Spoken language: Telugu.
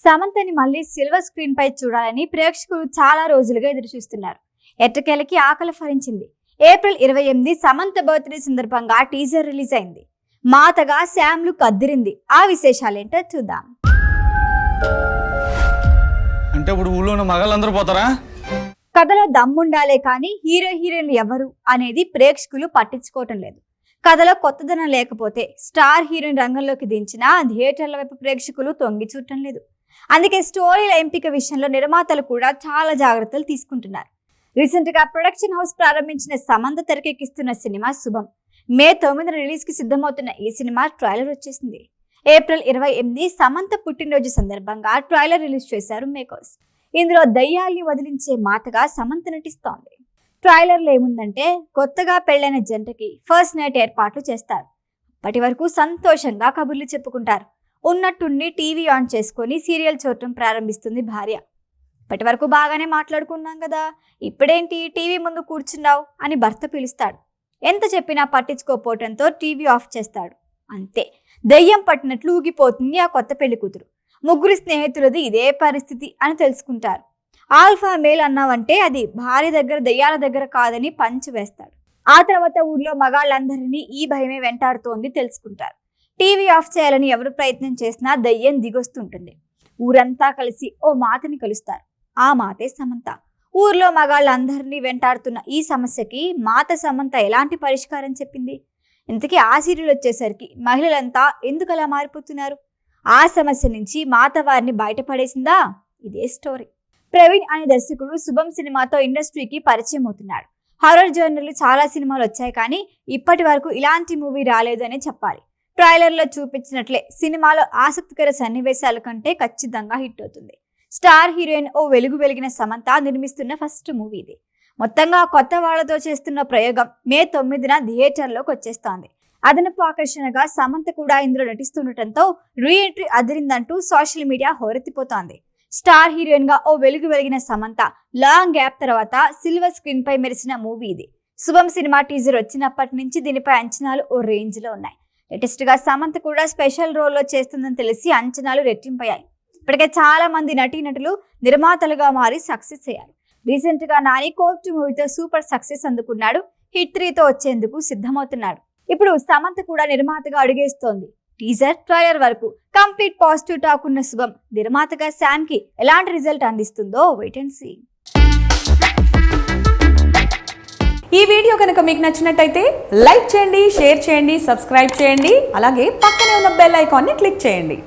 సమంతని మళ్ళీ సిల్వర్ స్క్రీన్ పై చూడాలని ప్రేక్షకులు చాలా రోజులుగా ఎదురు చూస్తున్నారు. ఎట్టకేలకి ఆకలి ఫలించింది. ఏప్రిల్ 28 సమంత బర్త్డే సందర్భంగా టీజర్ రిలీజ్ అయింది. మాతగా శామ్ లుక్ అద్దిరింది. ఆ విశేషాలేంటో చూద్దాం. అంటే ఇప్పుడు ఊళ్ళో ఉన్న మగాళ్ళందరూ పోతారా? కథలో దమ్ముండాలే కానీ హీరో హీరోయిన్లు ఎవరు అనేది ప్రేక్షకులు పట్టించుకోవటం లేదు. కథలో కొత్తదనం లేకపోతే స్టార్ హీరోయిన్ రంగంలోకి దించినా థియేటర్ల వైపు ప్రేక్షకులు తొంగి చూడటం లేదు. అందుకే స్టోరీల ఎంపిక విషయంలో నిర్మాతలు కూడా చాలా జాగ్రత్తలు తీసుకుంటున్నారు. రీసెంట్ గా ప్రొడక్షన్ హౌస్ ప్రారంభించిన సమంత తెరకెక్కిస్తున్న సినిమా శుభం. మే 9 రిలీజ్ కి సిద్ధమవుతున్న ఈ సినిమా ట్రైలర్ వచ్చేసింది. ఏప్రిల్ 28 సమంత పుట్టినరోజు సందర్భంగా ట్రైలర్ రిలీజ్ చేశారు మేకర్స్. ఇందులో దయ్యాల్ని వదిలించే మాతగా సమంత నటిస్తోంది. ట్రైలర్లో ఏముందంటే కొత్తగా పెళ్లైన జంటకి ఫస్ట్ నైట్ ఏర్పాట్లు చేస్తారు. అప్పటి వరకు సంతోషంగా కబుర్లు చెప్పుకుంటారు. ఉన్నట్టుండి టీవీ ఆన్ చేసుకొని సీరియల్ చూడటం ప్రారంభిస్తుంది భార్య. ఇప్పటి వరకు బాగానే మాట్లాడుకున్నాం కదా, ఇప్పుడేంటి టీవీ ముందు కూర్చున్నావు అని భర్త పిలుస్తాడు. ఎంత చెప్పినా పట్టించుకోపోవటంతో టీవీ ఆఫ్ చేస్తాడు. అంతే, దయ్యం పట్టినట్లు ఊగిపోతుంది ఆ కొత్త పెళ్లి కూతురు. ముగ్గురు స్నేహితులది ఇదే పరిస్థితి అని తెలుసుకుంటారు. ఆల్ఫా మేల్ అన్నావంటే అది భార్య దగ్గర దయ్యాల దగ్గర కాదని పంచి వేస్తాడు. ఆ తర్వాత ఊర్లో మగాళ్ళందరినీ ఈ భయమే వెంటాడుతోంది తెలుసుకుంటారు. టీవీ ఆఫ్ చేయాలని ఎవరు ప్రయత్నం చేసినా దయ్యం దిగొస్తుంటుంది. ఊరంతా కలిసి ఓ మాతని కలుస్తారు. ఆ మాతే సమంత. ఊర్లో మగాళ్ళందరినీ వెంటాడుతున్న ఈ సమస్యకి మాత సమంత ఎలాంటి పరిష్కారం చెప్పింది? ఇంతకీ ఆ సీరియల్ వచ్చేసరికి మహిళలంతా ఎందుకు అలా మారిపోతున్నారు? ఆ సమస్య నుంచి మాత వారిని బయటపడేసిందా? ఇదే స్టోరీ. ప్రవీణ్ అనే దర్శకుడు శుభం సినిమాతో ఇండస్ట్రీకి పరిచయం అవుతున్నాడు. హారర్ జోనర్లు చాలా సినిమాలు వచ్చాయి కానీ ఇప్పటి వరకు ఇలాంటి మూవీ రాలేదు అనే చెప్పాలి. ట్రైలర్లో చూపించినట్లే సినిమాలో ఆసక్తికర సన్నివేశాల కంటే ఖచ్చితంగా హిట్ అవుతుంది. స్టార్ హీరోయిన్ ఓ వెలిగిన సమంత నిర్మిస్తున్న ఫస్ట్ మూవీ ఇది. మొత్తంగా కొత్త వాళ్లతో చేస్తున్న ప్రయోగం మే 9న థియేటర్లోకి వచ్చేస్తోంది. అదనపు ఆకర్షణగా సమంత కూడా ఇందులో నటిస్తుండటంతో రీ ఎంట్రీ అదిరిందంటూ సోషల్ మీడియా హోరెత్తిపోతోంది. స్టార్ హీరోయిన్ గా ఓ వెలిగిన సమంత లాంగ్ గ్యాప్ తర్వాత సిల్వర్ స్క్రీన్ పై మెరిసిన మూవీ ఇది. శుభం సినిమా టీజర్ వచ్చినప్పటి నుంచి దీనిపై అంచనాలు ఓ రేంజ్ లో ఉన్నాయి. లేటెస్ట్ గా సమంత కూడా స్పెషల్ రోల్లో చేస్తుందని తెలిసి అంచనాలు రెట్టింపయ్యాయి. ఇప్పటికే చాలా మంది నటీనటులు నిర్మాతలుగా మారి సక్సెస్ అయ్యారు. రీసెంట్ గా నాని కోర్టు మూవీతో సూపర్ సక్సెస్ అందుకున్నాడు. హిట్ 3తో వచ్చేందుకు సిద్ధమవుతున్నాడు. ఇప్పుడు సమంత కూడా నిర్మాతగా అడుగేస్తోంది. టీజర్ ట్రైలర్ వరకు కంప్లీట్ పాజిటివ్ టాక్ ఉన్న శుభం నిర్మాతగా శామ్ కి ఎలాంటి రిజల్ట్ అందిస్తుందో వెయిట్ అండ్ సీ. ఈ వీడియో కనుక మీకు నచ్చినట్టయితే లైక్ చేయండి, షేర్ చేయండి, సబ్స్క్రైబ్ చేయండి. అలాగే పక్కనే ఉన్న బెల్ ఐకాన్ని క్లిక్ చేయండి.